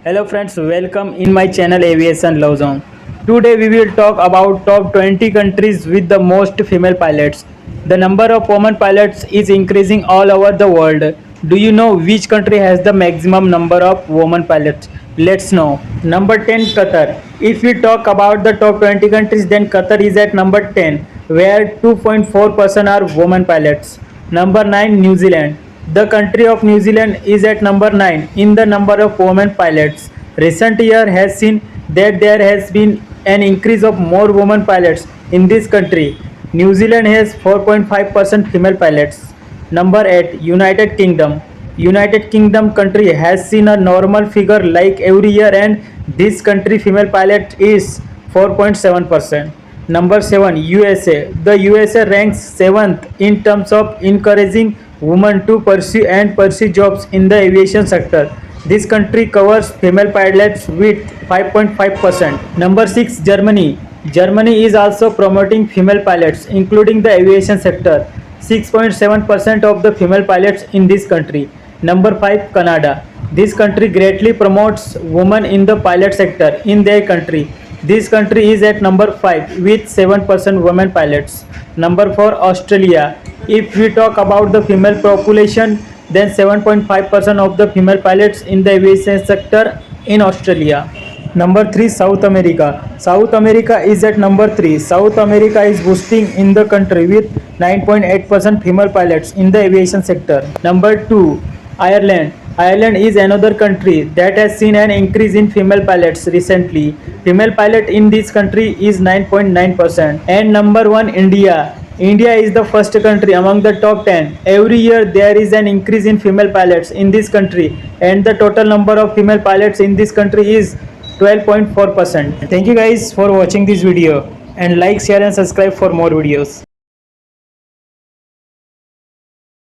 Hello friends, welcome in my channel Aviation Love Zone. Today we will talk about top 20 countries with the most female pilots. The number of women pilots is increasing all over the world. Do you know which country has the maximum number of women pilots? Let's know. Number 10, Qatar. If we talk about the top 20 countries, then Qatar is at number 10, where 2.4% are women pilots. Number 9, New Zealand. The country of New Zealand is at number 9 in the number of women pilots. Recent year has seen that there has been an increase of more women pilots in this country. New Zealand has 4.5% female pilots. Number 8, United Kingdom. United Kingdom country has seen a normal figure like every year, and this country female pilot is 4.7%. Number 7, USA. The USA ranks 7th in terms of encouraging women to pursue jobs in the aviation sector. This country covers female pilots with 5.5%. Number 6, Germany. Germany is also promoting female pilots, including the aviation sector. 6.7% of the female pilots in this country. Number 5, Canada. This country greatly promotes women in the pilot sector in their country. This country is at number 5 with 7% women pilots. Number 4, Australia. If we talk about the female population, then 7.5% of the female pilots in the aviation sector in Australia. Number 3, South America. South America is at number 3. South America is boosting in the country with 9.8% female pilots in the aviation sector. Number 2, Ireland. Ireland is another country that has seen an increase in female pilots recently. Female pilot in this country is 9.9%. And number 1, India. India is the first country among the top 10. Every year there is an increase in female pilots in this country, and the total number of female pilots in this country is 12.4%. Thank you guys for watching this video, and like, share and subscribe for more videos.